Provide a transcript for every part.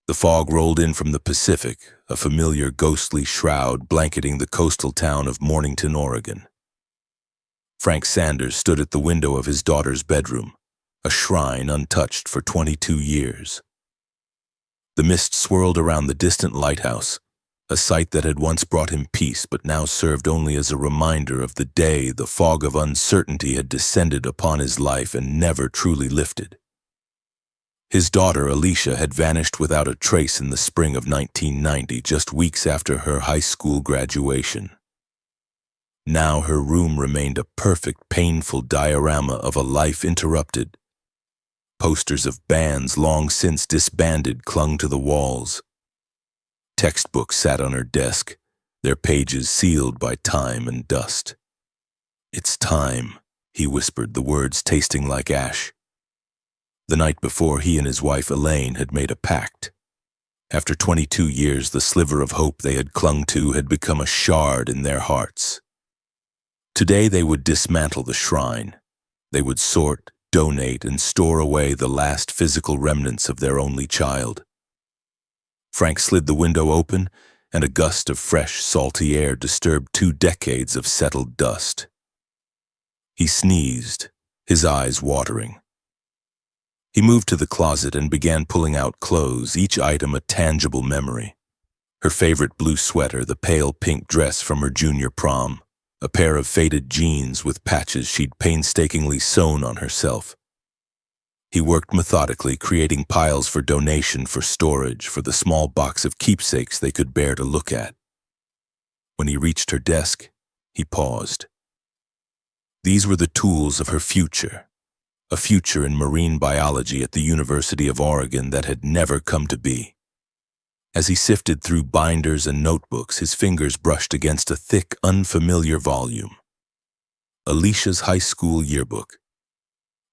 The fog rolled in from the Pacific, a familiar ghostly shroud blanketing the coastal town of Mornington, Oregon. Frank Sanders stood at the window of his daughter's bedroom, a shrine untouched for 22 years. The mist swirled around the distant lighthouse, a sight that had once brought him peace but now served only as a reminder of the day the fog of uncertainty had descended upon his life and never truly lifted. His daughter, Alicia, had vanished without a trace in the spring of 1990, just weeks after her high school graduation. Now her room remained a perfect, painful diorama of a life interrupted. Posters of bands long since disbanded clung to the walls. Textbooks sat on her desk, their pages sealed by time and dust. "It's time," he whispered, the words tasting like ash. The night before, he and his wife Elaine had made a pact. After 22 years, the sliver of hope they had clung to had become a shard in their hearts. Today they would dismantle the shrine. They would sort, donate, and store away the last physical remnants of their only child. Frank slid the window open, and a gust of fresh, salty air disturbed 2 decades of settled dust. He sneezed, his eyes watering. He moved to the closet and began pulling out clothes, each item a tangible memory. Her favorite blue sweater, the pale pink dress from her junior prom, a pair of faded jeans with patches she'd painstakingly sewn on herself. He worked methodically, creating piles for donation, for storage, for the small box of keepsakes they could bear to look at. When he reached her desk, he paused. These were the tools of her future. A future in marine biology at the University of Oregon that had never come to be. As he sifted through binders and notebooks, his fingers brushed against a thick, unfamiliar volume. Alicia's high school yearbook.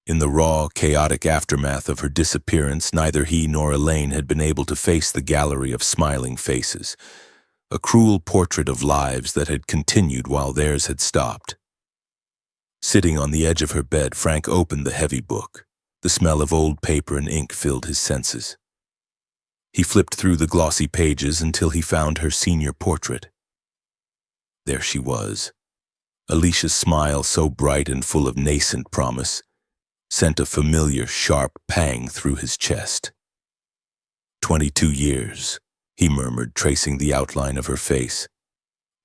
In the raw, chaotic aftermath of her disappearance, neither he nor Elaine had been able to face the gallery of smiling faces, a cruel portrait of lives that had continued while theirs had stopped. Sitting on the edge of her bed, Frank opened the heavy book. The smell of old paper and ink filled his senses. He flipped through the glossy pages until he found her senior portrait. There she was. Alicia's smile, so bright and full of nascent promise, sent a familiar, sharp pang through his chest. 22 years, he murmured, tracing the outline of her face.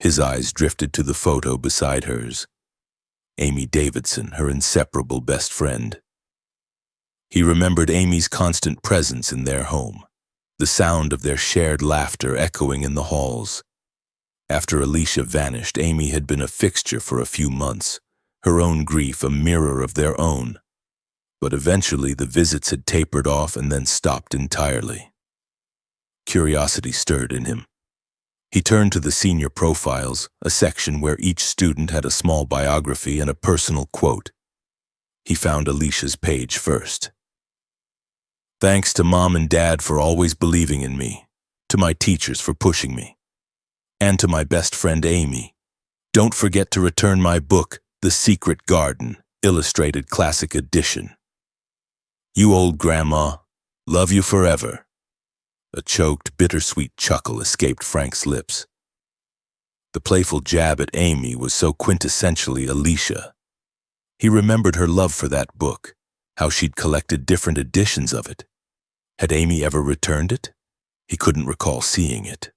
His eyes drifted to the photo beside hers. Amy Davidson, her inseparable best friend. He remembered Amy's constant presence in their home, the sound of their shared laughter echoing in the halls. After Alicia vanished, Amy had been a fixture for a few months, her own grief a mirror of their own. But eventually the visits had tapered off and then stopped entirely. Curiosity stirred in him. He turned to the senior profiles, a section where each student had a small biography and a personal quote. He found Alicia's page first. "Thanks to Mom and Dad for always believing in me, to my teachers for pushing me, and to my best friend Amy. Don't forget to return my book, The Secret Garden, Illustrated Classic Edition. You old grandma, love you forever." A choked, bittersweet chuckle escaped Frank's lips. The playful jab at Amy was so quintessentially Alicia. He remembered her love for that book, how she'd collected different editions of it. Had Amy ever returned it? He couldn't recall seeing it.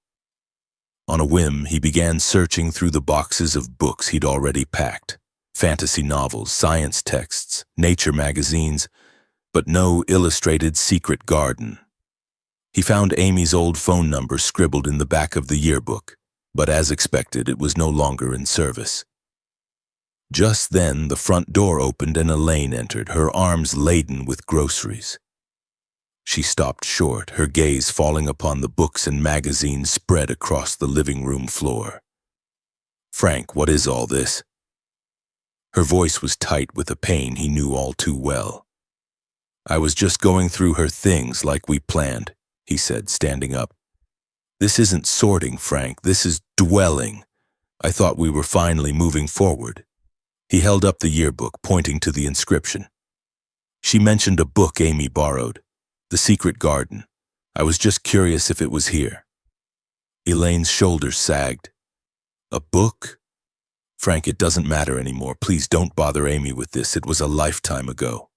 On a whim, he began searching through the boxes of books he'd already packed. Fantasy novels, science texts, nature magazines, but no illustrated Secret Garden. He found Amy's old phone number scribbled in the back of the yearbook, but as expected, it was no longer in service. Just then, the front door opened and Elaine entered, her arms laden with groceries. She stopped short, her gaze falling upon the books and magazines spread across the living room floor. "Frank, what is all this?" Her voice was tight with a pain he knew all too well. "I was just going through her things like we planned," he said, standing up. "This isn't sorting, Frank. This is dwelling. I thought we were finally moving forward." He held up the yearbook, pointing to the inscription. She mentioned a book Amy borrowed, The Secret Garden, I was just curious if it was here. Elaine's shoulders sagged. A book? Frank, it doesn't matter anymore. Please don't bother Amy with this. It was a lifetime ago.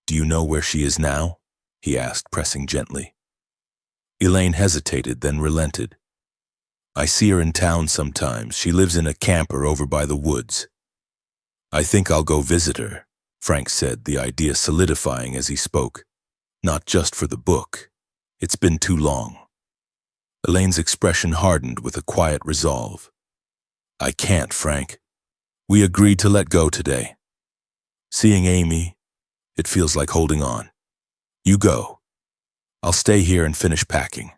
Do you know where she is now? He asked, pressing gently. Elaine hesitated, then relented. I see her in town sometimes. She lives in a camper over by the woods. I think I'll go visit her, Frank said, the idea solidifying as he spoke. Not just for the book. It's been too long. Elaine's expression hardened with a quiet resolve. I can't, Frank. We agreed to let go today. Seeing Amy, it feels like holding on. You go. I'll stay here and finish packing.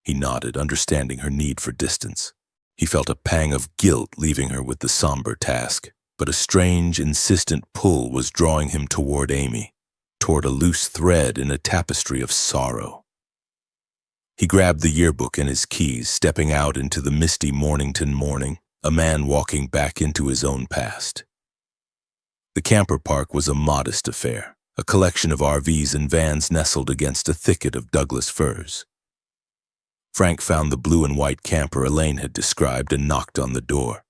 He nodded, understanding her need for distance. He felt a pang of guilt leaving her with the somber task, but a strange, insistent pull was drawing him toward Amy, toward a loose thread in a tapestry of sorrow. He grabbed the yearbook and his keys, stepping out into the misty Mornington morning, a man walking back into his own past. The camper park was a modest affair, a collection of RVs and vans nestled against a thicket of Douglas firs. Frank found the blue and white camper Elaine had described and knocked on the door.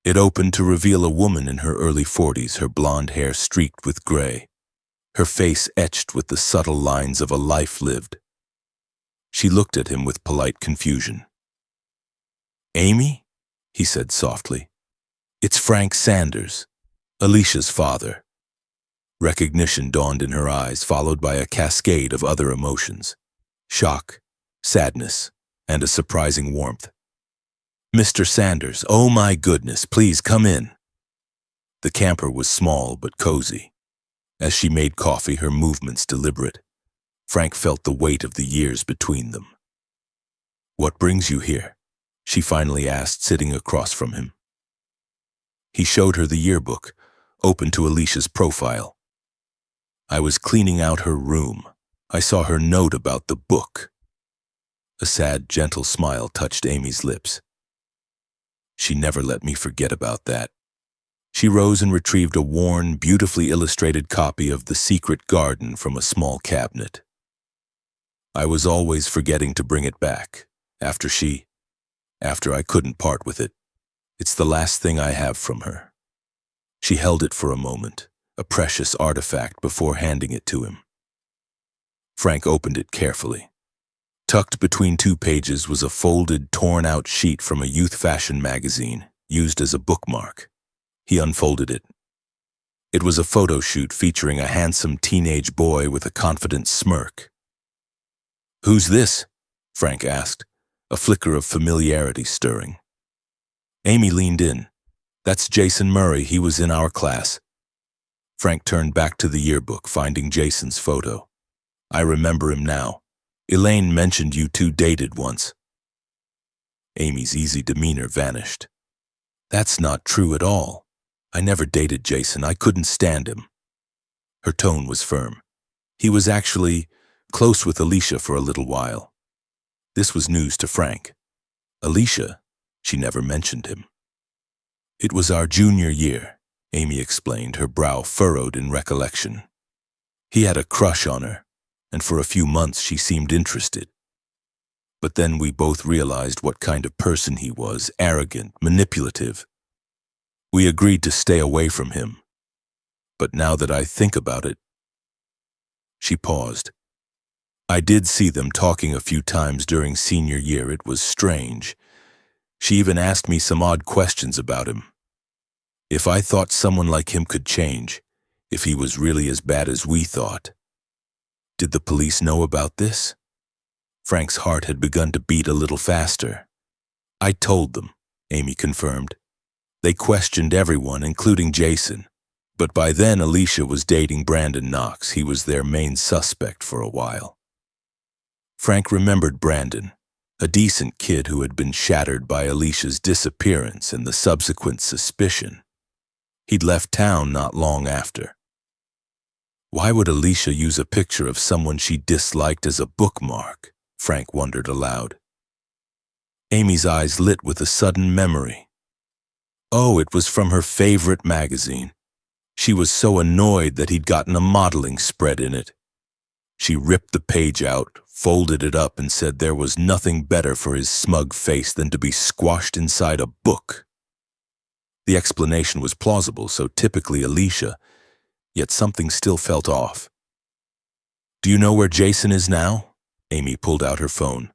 It opened to reveal a woman in her early 40s, her blonde hair streaked with gray, her face etched with the subtle lines of a life lived. She looked at him with polite confusion. Amy? He said softly. It's Frank Sanders, Alicia's father. Recognition dawned in her eyes, followed by a cascade of other emotions. Shock, sadness, and a surprising warmth. Mr. Sanders, oh my goodness, please come in. The camper was small but cozy. As she made coffee, her movements deliberate. Frank felt the weight of the years between them. What brings you here? She finally asked, sitting across from him. He showed her the yearbook, open to Alicia's profile. I was cleaning out her room. I saw her note about the book. A sad, gentle smile touched Amy's lips. She never let me forget about that. She rose and retrieved a worn, beautifully illustrated copy of The Secret Garden from a small cabinet. I was always forgetting to bring it back, after I couldn't part with it. It's the last thing I have from her. She held it for a moment, a precious artifact, before handing it to him. Frank opened it carefully. Tucked between 2 pages was a folded, torn-out sheet from a youth fashion magazine, used as a bookmark. He unfolded it. It was a photo shoot featuring a handsome teenage boy with a confident smirk. Who's this? Frank asked, a flicker of familiarity stirring. Amy leaned in. That's Jason Murray. He was in our class. Frank turned back to the yearbook, finding Jason's photo. I remember him now. Elaine mentioned you two dated once. Amy's easy demeanor vanished. That's not true at all. I never dated Jason. I couldn't stand him. Her tone was firm. He was actually close with Alicia for a little while. This was news to Frank. Alicia? She never mentioned him. It was our junior year, Amy explained, her brow furrowed in recollection. He had a crush on her, and for a few months she seemed interested. But then we both realized what kind of person he was, arrogant, manipulative. We agreed to stay away from him. But now that I think about it... She paused. I did see them talking a few times during senior year. It was strange. She even asked me some odd questions about him. If I thought someone like him could change, if he was really as bad as we thought. Did the police know about this? Frank's heart had begun to beat a little faster. I told them, Amy confirmed. They questioned everyone, including Jason. But by then, Alicia was dating Brandon Knox. He was their main suspect for a while. Frank remembered Brandon, a decent kid who had been shattered by Alicia's disappearance and the subsequent suspicion. He'd left town not long after. Why would Alicia use a picture of someone she disliked as a bookmark? Frank wondered aloud. Amy's eyes lit with a sudden memory. Oh, it was from her favorite magazine. She was so annoyed that he'd gotten a modeling spread in it. She ripped the page out, folded it up, and said there was nothing better for his smug face than to be squashed inside a book. The explanation was plausible, so typically Alicia, yet something still felt off. "Do you know where Jason is now?" Amy pulled out her phone.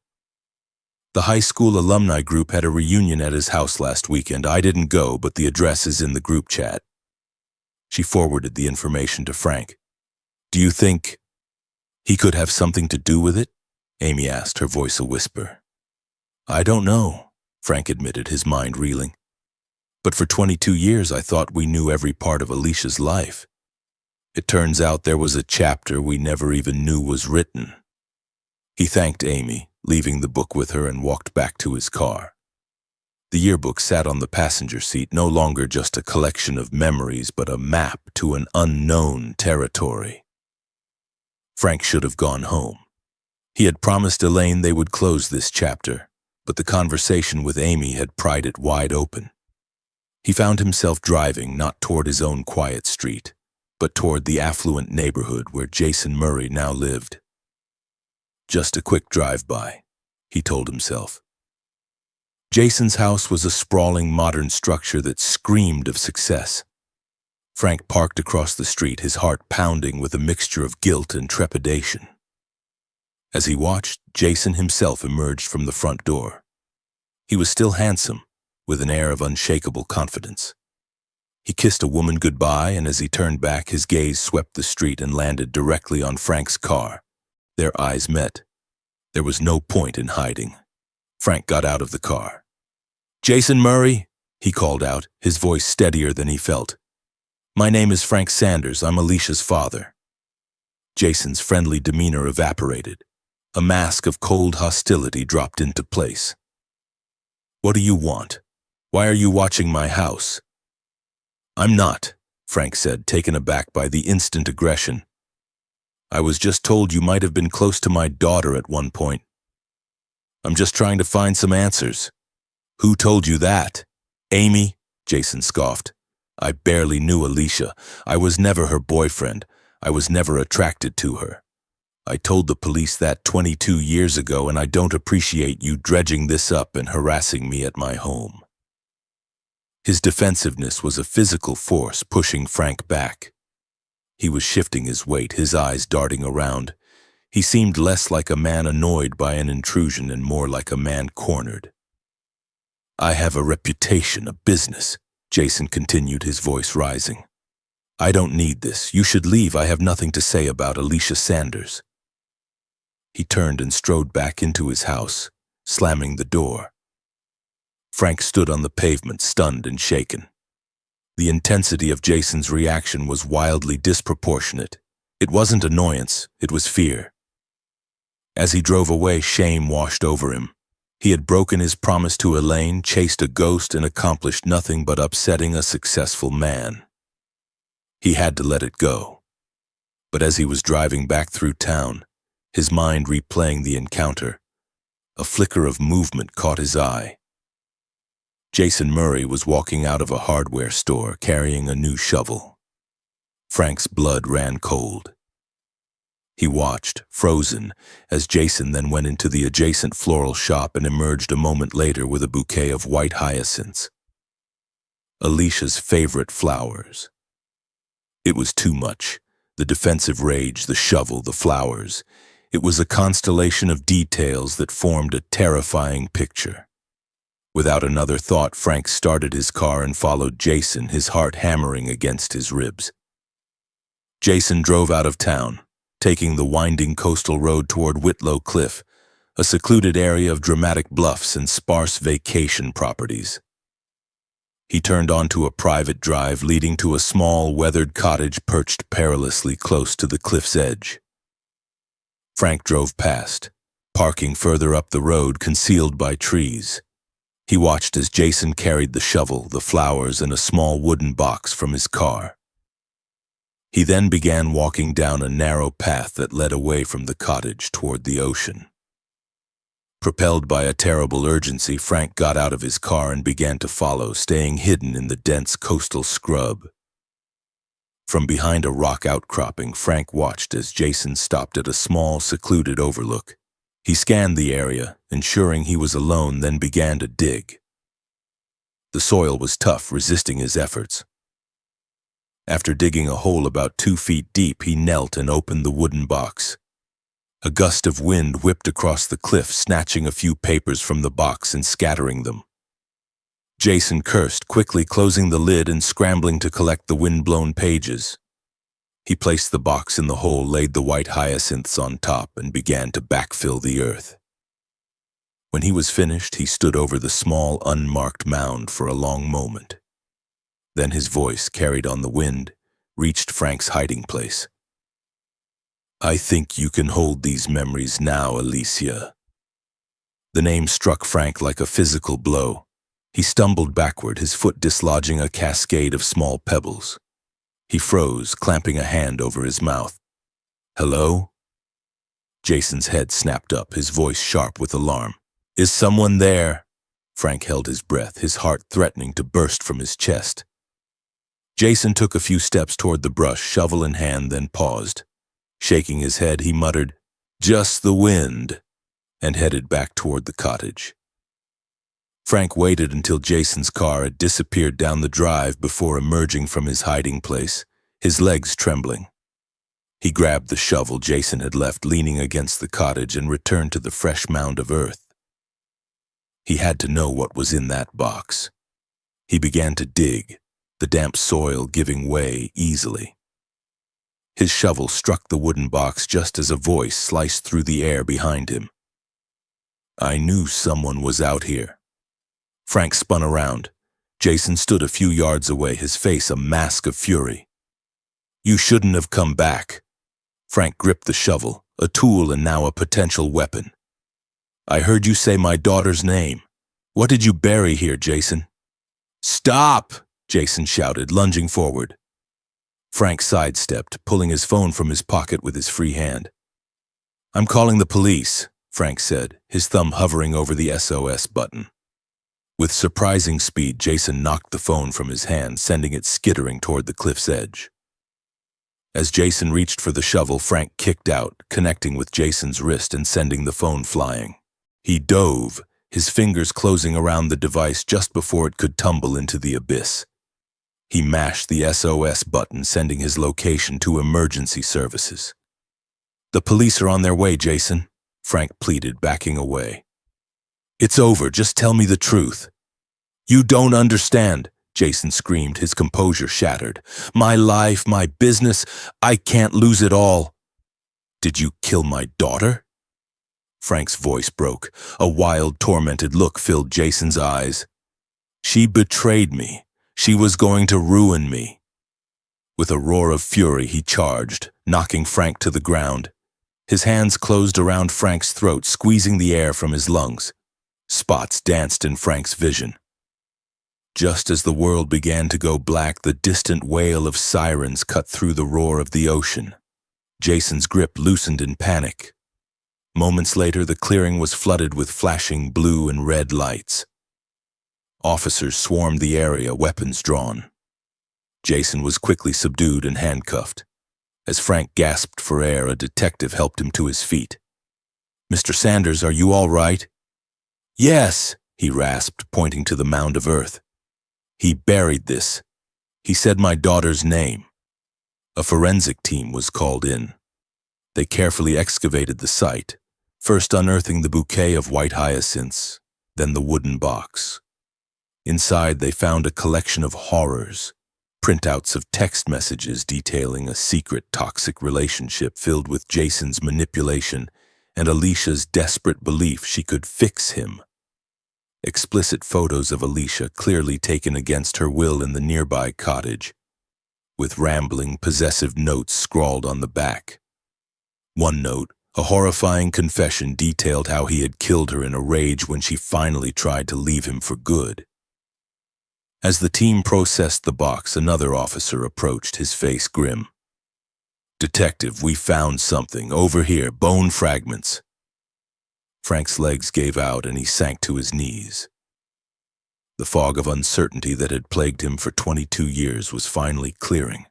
"The high school alumni group had a reunion at his house last weekend. I didn't go, but the address is in the group chat." She forwarded the information to Frank. "Do you think he could have something to do with it?" Amy asked, her voice a whisper. "I don't know," Frank admitted, his mind reeling. "But for 22 years I thought we knew every part of Alicia's life. It turns out there was a chapter we never even knew was written." He thanked Amy, leaving the book with her, and walked back to his car. The yearbook sat on the passenger seat, no longer just a collection of memories, but a map to an unknown territory. Frank should have gone home. He had promised Elaine they would close this chapter, but the conversation with Amy had pried it wide open. He found himself driving not toward his own quiet street, but toward the affluent neighborhood where Jason Murray now lived. Just a quick drive-by, he told himself. Jason's house was a sprawling modern structure that screamed of success. Frank parked across the street, his heart pounding with a mixture of guilt and trepidation. As he watched, Jason himself emerged from the front door. He was still handsome, with an air of unshakable confidence. He kissed a woman goodbye, and as he turned back, his gaze swept the street and landed directly on Frank's car. Their eyes met. There was no point in hiding. Frank got out of the car. "Jason Murray," he called out, his voice steadier than he felt. "My name is Frank Sanders. I'm Alicia's father." Jason's friendly demeanor evaporated. A mask of cold hostility dropped into place. "What do you want? Why are you watching my house?" "I'm not," Frank said, taken aback by the instant aggression. "I was just told you might have been close to my daughter at one point. I'm just trying to find some answers." "Who told you that?" "Amy," Jason scoffed. "I barely knew Alicia. I was never her boyfriend. I was never attracted to her. I told the police that 22 years ago, and I don't appreciate you dredging this up and harassing me at my home." His defensiveness was a physical force pushing Frank back. He was shifting his weight, his eyes darting around. He seemed less like a man annoyed by an intrusion and more like a man cornered. "I have a reputation, a business," Jason continued, his voice rising. "I don't need this. You should leave. I have nothing to say about Alicia Sanders." He turned and strode back into his house, slamming the door. Frank stood on the pavement, stunned and shaken. The intensity of Jason's reaction was wildly disproportionate. It wasn't annoyance, it was fear. As he drove away, shame washed over him. He had broken his promise to Elaine, chased a ghost, and accomplished nothing but upsetting a successful man. He had to let it go. But as he was driving back through town, his mind replaying the encounter, a flicker of movement caught his eye. Jason Murray was walking out of a hardware store carrying a new shovel. Frank's blood ran cold. He watched, frozen, as Jason then went into the adjacent floral shop and emerged a moment later with a bouquet of white hyacinths. Alicia's favorite flowers. It was too much. The defensive rage, the shovel, the flowers. It was a constellation of details that formed a terrifying picture. Without another thought, Frank started his car and followed Jason, his heart hammering against his ribs. Jason drove out of town, taking the winding coastal road toward Whitlow Cliff, a secluded area of dramatic bluffs and sparse vacation properties. He turned onto a private drive leading to a small, weathered cottage perched perilously close to the cliff's edge. Frank drove past, parking further up the road, concealed by trees. He watched as Jason carried the shovel, the flowers, and a small wooden box from his car. He then began walking down a narrow path that led away from the cottage toward the ocean. Propelled by a terrible urgency, Frank got out of his car and began to follow, staying hidden in the dense coastal scrub. From behind a rock outcropping, Frank watched as Jason stopped at a small, secluded overlook. He scanned the area, ensuring he was alone, then began to dig. The soil was tough, resisting his efforts. After digging a hole about 2 feet deep, he knelt and opened the wooden box. A gust of wind whipped across the cliff, snatching a few papers from the box and scattering them. Jason cursed, quickly closing the lid and scrambling to collect the wind-blown pages. He placed the box in the hole, laid the white hyacinths on top, and began to backfill the earth. When he was finished, he stood over the small, unmarked mound for a long moment. Then his voice, carried on the wind, reached Frank's hiding place. "I think you can hold these memories now, Alicia." The name struck Frank like a physical blow. He stumbled backward, his foot dislodging a cascade of small pebbles. He froze, clamping a hand over his mouth. "Hello?" Jason's head snapped up, his voice sharp with alarm. "Is someone there?" Frank held his breath, his heart threatening to burst from his chest. Jason took a few steps toward the brush, shovel in hand, then paused. Shaking his head, he muttered, "Just the wind," and headed back toward the cottage. Frank waited until Jason's car had disappeared down the drive before emerging from his hiding place, his legs trembling. He grabbed the shovel Jason had left leaning against the cottage and returned to the fresh mound of earth. He had to know what was in that box. He began to dig, the damp soil giving way easily. His shovel struck the wooden box just as a voice sliced through the air behind him. "I knew someone was out here." Frank spun around. Jason stood a few yards away, his face a mask of fury. "You shouldn't have come back." Frank gripped the shovel, a tool and now a potential weapon. "I heard you say my daughter's name. What did you bury here, Jason?" "Stop!" Jason shouted, lunging forward. Frank sidestepped, pulling his phone from his pocket with his free hand. "I'm calling the police," Frank said, his thumb hovering over the SOS button. With surprising speed, Jason knocked the phone from his hand, sending it skittering toward the cliff's edge. As Jason reached for the shovel, Frank kicked out, connecting with Jason's wrist and sending the phone flying. He dove, his fingers closing around the device just before it could tumble into the abyss. He mashed the SOS button, sending his location to emergency services. "The police are on their way, Jason," Frank pleaded, backing away. "It's over, just tell me the truth." "You don't understand," Jason screamed, his composure shattered. "My life, my business, I can't lose it all." "Did you kill my daughter?" Frank's voice broke. A wild, tormented look filled Jason's eyes. "She betrayed me. She was going to ruin me." With a roar of fury, he charged, knocking Frank to the ground. His hands closed around Frank's throat, squeezing the air from his lungs. Spots danced in Frank's vision. Just as the world began to go black, the distant wail of sirens cut through the roar of the ocean. Jason's grip loosened in panic. Moments later, the clearing was flooded with flashing blue and red lights. Officers swarmed the area, weapons drawn. Jason was quickly subdued and handcuffed. As Frank gasped for air, a detective helped him to his feet. "Mr. Sanders, are you all right?" "Yes," he rasped, pointing to the mound of earth. "He buried this. He said my daughter's name." A forensic team was called in. They carefully excavated the site, first unearthing the bouquet of white hyacinths, then the wooden box. Inside, they found a collection of horrors, printouts of text messages detailing a secret toxic relationship filled with Jason's manipulation and Alicia's desperate belief she could fix him. Explicit photos of Alicia clearly taken against her will in the nearby cottage, with rambling, possessive notes scrawled on the back. One note, a horrifying confession, detailed how he had killed her in a rage when she finally tried to leave him for good. As the team processed the box, another officer approached, his face grim. "Detective, we found something. Over here, bone fragments." Frank's legs gave out and he sank to his knees. The fog of uncertainty that had plagued him for 22 years was finally clearing.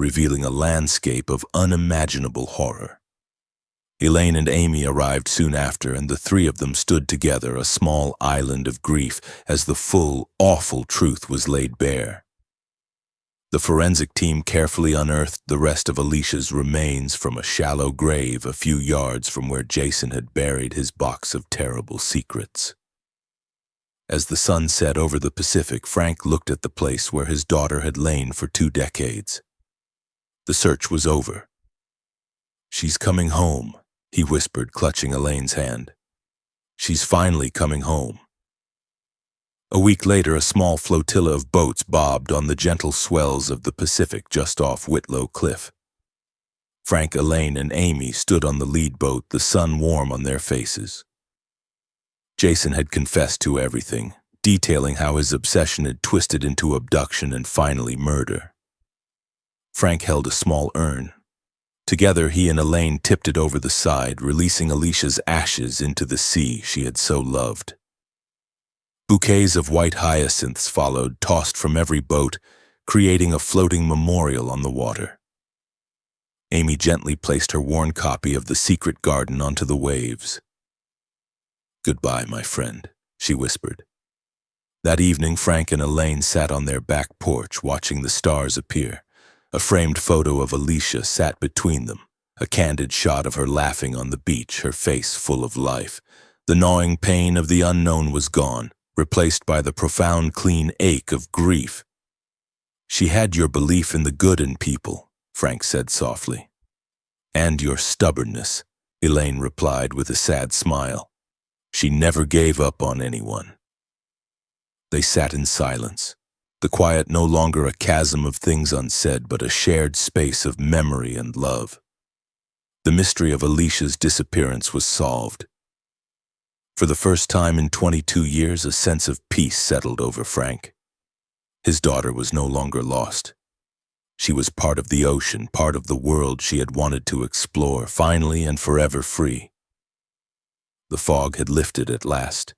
revealing a landscape of unimaginable horror. Elaine and Amy arrived soon after, and the three of them stood together, a small island of grief, as the full, awful truth was laid bare. The forensic team carefully unearthed the rest of Alicia's remains from a shallow grave a few yards from where Jason had buried his box of terrible secrets. As the sun set over the Pacific, Frank looked at the place where his daughter had lain for 2 decades. The search was over. "She's coming home," he whispered, clutching Elaine's hand. "She's finally coming home." A week later, a small flotilla of boats bobbed on the gentle swells of the Pacific just off Whitlow Cliff. Frank, Elaine, and Amy stood on the lead boat, the sun warm on their faces. Jason had confessed to everything, detailing how his obsession had twisted into abduction and finally murder. Frank held a small urn. Together, he and Elaine tipped it over the side, releasing Alicia's ashes into the sea she had so loved. Bouquets of white hyacinths followed, tossed from every boat, creating a floating memorial on the water. Amy gently placed her worn copy of The Secret Garden onto the waves. "Goodbye, my friend," she whispered. That evening, Frank and Elaine sat on their back porch, watching the stars appear. A framed photo of Alicia sat between them, a candid shot of her laughing on the beach, her face full of life. The gnawing pain of the unknown was gone, replaced by the profound, clean ache of grief. "She had your belief in the good in people," Frank said softly. "And your stubbornness," Elaine replied with a sad smile. "She never gave up on anyone." They sat in silence, the quiet no longer a chasm of things unsaid, but a shared space of memory and love. The mystery of Alicia's disappearance was solved. For the first time in 22 years, a sense of peace settled over Frank. His daughter was no longer lost. She was part of the ocean, part of the world she had wanted to explore, finally and forever free. The fog had lifted at last,